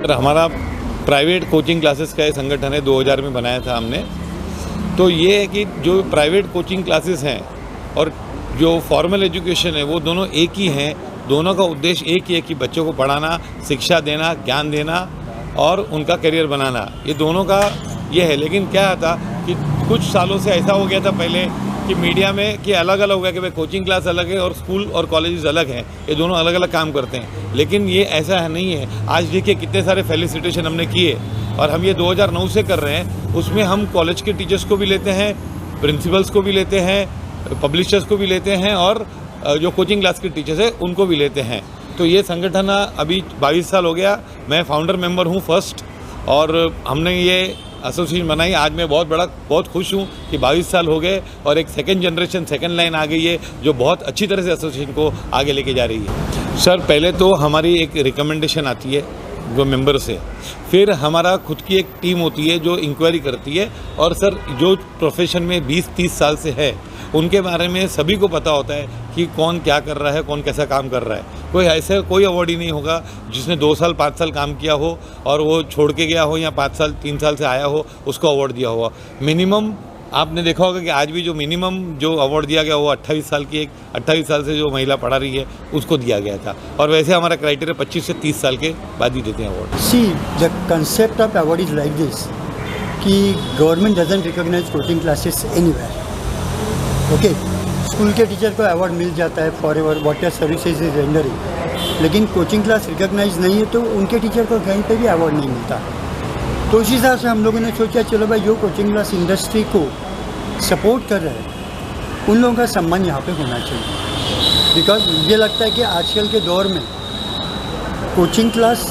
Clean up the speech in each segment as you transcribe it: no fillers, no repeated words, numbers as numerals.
हमारा private coaching classes का ये संगठन है, 2000 में बनाया था हमने। तो ये है कि जो प्राइवेट कोचिंग क्लासेस हैं और जो फॉर्मल एजुकेशन है वो दोनों एक ही हैं। दोनों का उद्देश्य एक ही है कि बच्चों को पढ़ाना, शिक्षा देना, ज्ञान देना और उनका करियर बनाना, ये दोनों का ये है। लेकिन क्या था कि कुछ सालों से ऐसा हो गया था पहले कि मीडिया में कि अलग अलग हो गया कि भाई कोचिंग क्लास अलग है और स्कूल और कॉलेजेस अलग हैं, ये दोनों अलग अलग काम करते हैं। लेकिन ये ऐसा है नहीं है। आज देखिए कितने सारे फेलिसिटेशन हमने किए और हम ये 2009 से कर रहे हैं। उसमें हम कॉलेज के टीचर्स को भी लेते हैं, प्रिंसिपल्स को भी लेते हैं, पब्लिशर्स को भी लेते हैं और जो कोचिंग क्लास के टीचर्स हैं उनको भी लेते हैं। तो ये संगठन अभी 22 साल हो गया। मैं फाउंडर मेंबर हूँ फर्स्ट, और हमने ये एसोसिएशन बनाई। आज मैं बहुत खुश हूँ कि 22 साल हो गए और एक सेकंड जनरेशन, सेकंड लाइन आ गई है जो बहुत अच्छी तरह से एसोसिएशन को आगे लेके जा रही है। सर, पहले तो हमारी एक रिकमेंडेशन आती है जो मेंबर से, फिर हमारा खुद की एक टीम होती है जो इंक्वायरी करती है। और सर, जो प्रोफेशन में 20-30 साल से है उनके बारे में सभी को पता होता है कि कौन क्या कर रहा है, कौन कैसा काम कर रहा है। कोई अवार्ड ही नहीं होगा जिसने 2 साल 5 साल काम किया हो और वो छोड़ के गया हो या 5 साल 3 साल से आया हो उसको अवार्ड दिया हुआ। मिनिमम आपने देखा होगा कि आज भी जो मिनिमम जो अवार्ड दिया गया वो 28 साल की 28 साल से जो महिला पढ़ा रही है उसको दिया गया था। और वैसे हमारा क्राइटेरिया 25 से 30 साल के बाद ही देते हैं award. See the concept of award is like this कि government doesn't recognise coaching classes anywhere. Okay, school के टीचर को अवार्ड मिल जाता है for ever whatever services is rendering, लेकिन कोचिंग क्लास रिकॉग्नाइज नहीं है तो उनके टीचर को कहीं पे भी अवार्ड नहीं मिलता। तो उस हिसाब से हम लोगों ने सोचा चलो भाई जो कोचिंग क्लास इंडस्ट्री को सपोर्ट कर रहे हैं उन लोगों का सम्मान यहाँ पे होना चाहिए। बिकॉज मुझे लगता है कि आजकल के दौर में coaching class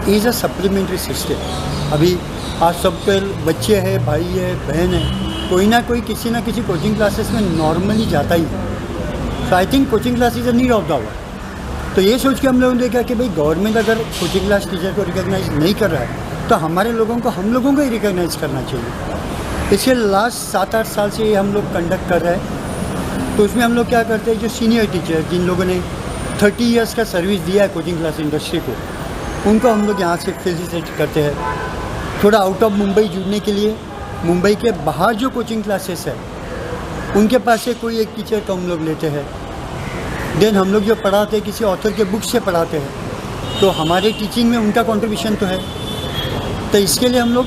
is a supplementary system. अभी आज सब बच्चे हैं, भाई है, बहन है, कोई ना कोई किसी ना किसी कोचिंग क्लासेस में नॉर्मली जाता ही है। So I think coaching class is a need of the hour. तो ये सोच के हम लोगों ने देखा कि भाई गवर्नमेंट अगर कोचिंग क्लास टीचर को रिकॉग्नाइज नहीं कर रहा है तो हमारे लोगों को हम लोगों को ही रिकॉग्नाइज करना चाहिए। इसके लास्ट 7-8 साल से ये हम लोग कंडक्ट कर रहे हैं। तो उसमें हम लोग क्या करते हैं, जो सीनियर टीचर जिन लोगों ने 30 ईयर्स का सर्विस दिया है कोचिंग क्लास इंडस्ट्री को, उनको हम लोग यहाँ से फेलिसिटेट करते हैं। थोड़ा आउट ऑफ मुंबई जुड़ने के लिए मुंबई के बाहर जो कोचिंग क्लासेस है उनके पास से कोई एक टीचर को हम लोग लेते हैं। देन हम लोग जो पढ़ाते हैं किसी ऑथर के बुक से पढ़ाते हैं, तो हमारे टीचिंग में उनका कंट्रीब्यूशन तो है। तो इसके लिए हम लोग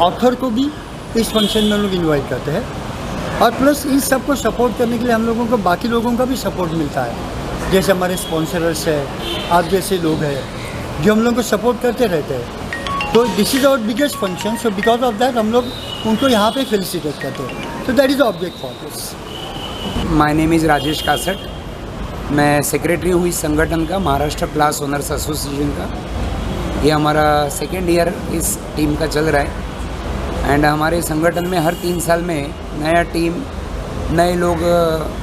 ऑथर को भी इस फंक्शन में हम लोग इन्वाइट करते हैं। और प्लस इन सब को सपोर्ट करने के लिए हम लोगों को बाकी लोगों का भी सपोर्ट मिलता है। जैसे हमारे स्पॉन्सर्स है, आप जैसे लोग हैं जो हम लोगों को सपोर्ट करते रहते हैं। तो this is our biggest function. So because of that हम लोग उनको यहाँ पे फेलिसिटेट करते हैं। तो that is the object for this. My name is Rajesh Kasat. मैं सेक्रेटरी हूँ इस संगठन का, महाराष्ट्र क्लास ओनर्स एसोसिएशन का। ये हमारा 2nd ईयर इस टीम का चल रहा है। एंड हमारे संगठन में हर 3 साल में नया टीम, नए लोग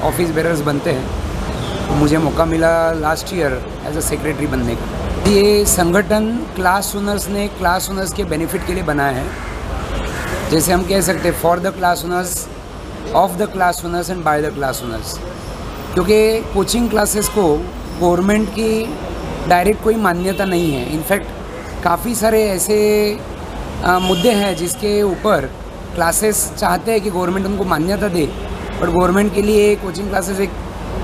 ऑफिस बेरर्स बनते हैं। तो मुझे मौका मिला last year as a secretary बनने का। ये संगठन क्लास ओनर्स ने क्लास ओनर्स के बेनिफिट के लिए बनाया है। जैसे हम कह सकते हैं for the class owners, of the class owners and by the class owners. क्योंकि कोचिंग क्लासेस को गवर्नमेंट की डायरेक्ट कोई मान्यता नहीं है। इनफैक्ट काफ़ी सारे ऐसे मुद्दे हैं जिसके ऊपर क्लासेस चाहते हैं कि गवर्नमेंट उनको मान्यता दे, बट गवर्नमेंट के लिए कोचिंग क्लासेस एक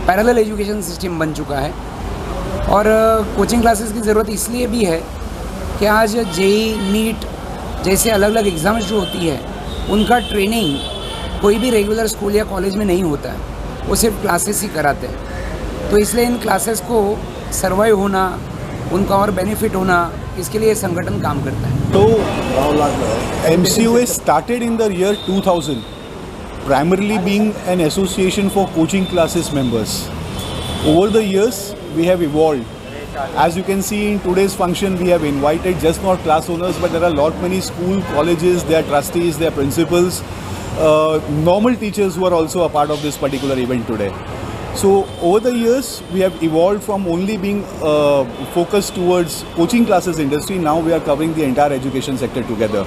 पैरेलल एजुकेशन सिस्टम बन चुका है। और कोचिंग क्लासेस की ज़रूरत इसलिए भी है कि आज जेई, नीट जैसे अलग अलग एग्ज़ाम्स जो होती है उनका ट्रेनिंग कोई भी रेगुलर स्कूल या कॉलेज में नहीं होता है, वो सिर्फ क्लासेस ही कराते हैं। तो इसलिए इन क्लासेस को सर्वाइव होना, उनका और बेनिफिट होना, इसके लिए संगठन काम करता है। So, MCOA started in the year 2000, primarily being an association for coaching classes members. Over the years, we have evolved. As you can see in today's function, we have invited just not class owners, but there are lot many school, colleges, their trustees, their principals, normal teachers who are also a part of this particular event today. So over the years, we have evolved from only being focused towards coaching classes industry. Now we are covering the entire education sector together.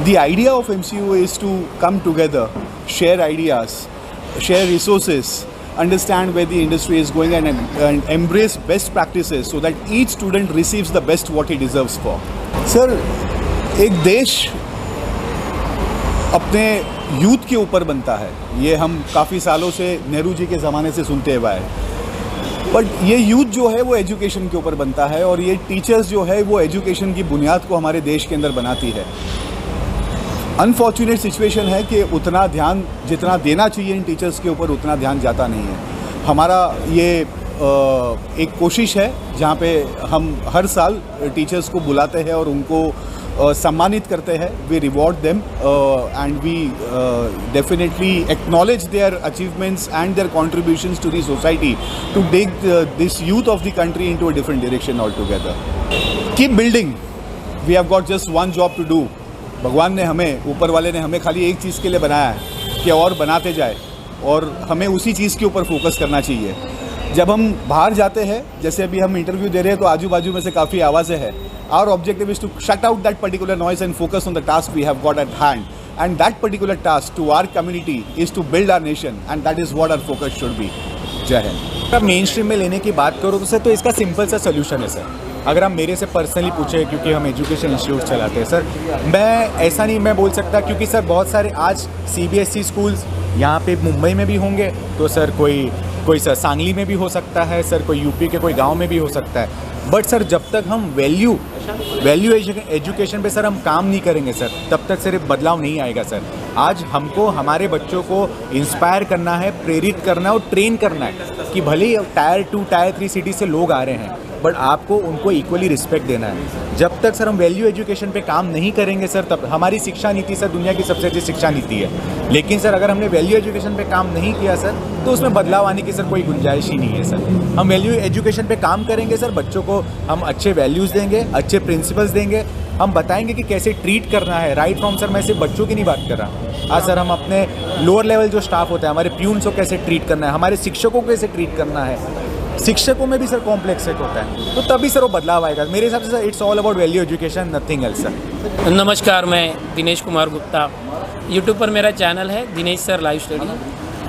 The idea of MCOA is to come together, share ideas, share resources, understand where the industry is going, and embrace best practices so that each student receives the best what he deserves for. Sir, एक देश अपने youth के ऊपर बनता है, ये हम काफ़ी सालों से नेहरू जी के ज़माने से सुनते हुए आए। बट ये यूथ जो है वो एजुकेशन के ऊपर बनता है, और ये टीचर्स जो है वो एजुकेशन की बुनियाद को हमारे देश के अंदर बनाती है। अनफॉर्चुनेट सिचुएशन है कि उतना ध्यान जितना देना चाहिए इन टीचर्स के ऊपर उतना ध्यान जाता नहीं है। हमारा ये एक कोशिश है जहाँ पे हम हर साल टीचर्स को बुलाते हैं और उनको सम्मानित करते हैं। We reward them and we definitely acknowledge their achievements and their contributions to the society to take this youth of the country into a different direction all together. Keep building, we have got just one job to do. भगवान ने हमें, ऊपर वाले ने हमें खाली एक चीज़ के लिए बनाया है कि और बनाते जाए, और हमें उसी चीज़ के ऊपर फोकस करना चाहिए। जब हम बाहर जाते हैं, जैसे अभी हम इंटरव्यू दे रहे हैं, तो आजू बाजू में से काफ़ी आवाज़ें हैं। Our objective is to shut out that particular noise and focus on the task we have got at hand. And that particular task to our community is to build our nation, and that is what our focus should be. जय हिंद। अब main stream में लेने की बात करूँ तो sir, तो इसका सिंपल सा सोल्यूशन है सर। अगर आप मेरे से पर्सनली पूछे, क्योंकि हम एजुकेशन इंस्टीट्यूट चलाते हैं सर, मैं ऐसा नहीं मैं बोल सकता, क्योंकि सर बहुत सारे आज CBSE स्कूल्स यहाँ पे मुंबई में भी होंगे, तो सर कोई सर सांगली में भी हो सकता है सर, कोई यूपी के कोई गांव में भी हो सकता है। बट सर जब तक हम वैल्यू एजुकेशन पे सर हम काम नहीं करेंगे सर, तब तक सिर्फ बदलाव नहीं आएगा सर। आज हमको हमारे बच्चों को इंस्पायर करना है, प्रेरित करना है और ट्रेन करना है कि भले ही टायर 2, टायर 3 सिटी से लोग आ रहे हैं, बट आपको उनको इक्वली रिस्पेक्ट देना है। जब तक सर हम वैल्यू एजुकेशन पे काम नहीं करेंगे सर, तब हमारी शिक्षा नीति सर दुनिया की सबसे अच्छी शिक्षा नीति है, लेकिन सर अगर हमने वैल्यू एजुकेशन पे काम नहीं किया सर, तो उसमें बदलाव आने की सर कोई गुंजाइश ही नहीं है सर। हम वैल्यू एजुकेशन पे काम करेंगे सर, बच्चों को हम अच्छे वैल्यूज़ देंगे, अच्छे प्रिंसिपल्स देंगे, हम बताएंगे कि कैसे ट्रीट करना है। राइट फ्रॉम सर, मैं सिर्फ बच्चों की नहीं बात कर रहा। आज सर हम अपने लोअर लेवल जो स्टाफ होता है, हमारे प्यून्स को कैसे ट्रीट करना है, हमारे शिक्षकों को कैसे ट्रीट करना है, शिक्षकों में भी सर कॉम्प्लेक्स सेट होता है, तो तभी सर वो बदलाव आएगा। मेरे हिसाब से sir it's all about value education, nothing else sir. नमस्कार, मैं दिनेश कुमार गुप्ता। यूट्यूब पर मेरा चैनल है Dinesh sir live study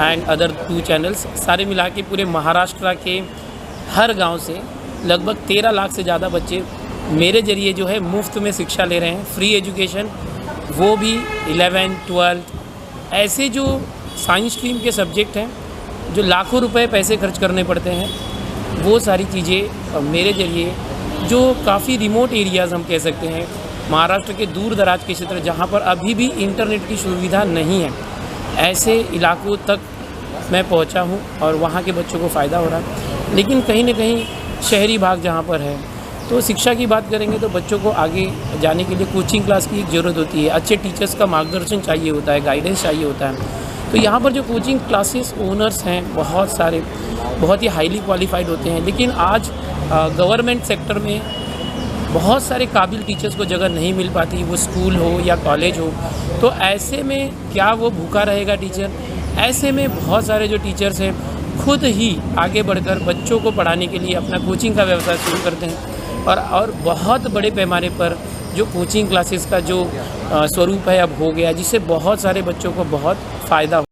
and other 2 channels. सारे मिला के पूरे महाराष्ट्र के हर गांव से लगभग 13 लाख से ज़्यादा बच्चे मेरे ज़रिए जो है मुफ्त में शिक्षा ले रहे हैं, फ्री एजुकेशन, वो भी 11th 12th। ऐसे जो साइंस स्ट्रीम के सब्जेक्ट हैं जो लाखों रुपए पैसे खर्च करने पड़ते हैं, वो सारी चीज़ें मेरे ज़रिए, जो काफ़ी रिमोट एरियाज़ हम कह सकते हैं, महाराष्ट्र के दूर दराज के क्षेत्र जहाँ पर अभी भी इंटरनेट की सुविधा नहीं है, ऐसे इलाकों तक मैं पहुँचा हूँ और वहाँ के बच्चों को फ़ायदा हो रहा है। लेकिन कहीं ना कहीं शहरी भाग जहाँ पर है, तो शिक्षा की बात करेंगे तो बच्चों को आगे जाने के लिए कोचिंग क्लास की एक ज़रूरत होती है, अच्छे टीचर्स का मार्गदर्शन चाहिए होता है, गाइडेंस चाहिए होता है। तो यहाँ पर जो कोचिंग क्लासेस ओनर्स हैं बहुत सारे, बहुत ही हाईली क्वालिफाइड होते हैं, लेकिन आज गवर्नमेंट सेक्टर में बहुत सारे काबिल टीचर्स को जगह नहीं मिल पाती, वो स्कूल हो या कॉलेज हो। तो ऐसे में क्या वो भूखा रहेगा टीचर? ऐसे में बहुत सारे जो टीचर्स हैं खुद ही आगे बढ़कर बच्चों को पढ़ाने के लिए अपना कोचिंग का व्यवसाय शुरू करते हैं और बहुत बड़े पैमाने पर जो कोचिंग क्लासेस का जो स्वरूप है अब हो गया, जिससे बहुत सारे बच्चों को बहुत फ़ायदा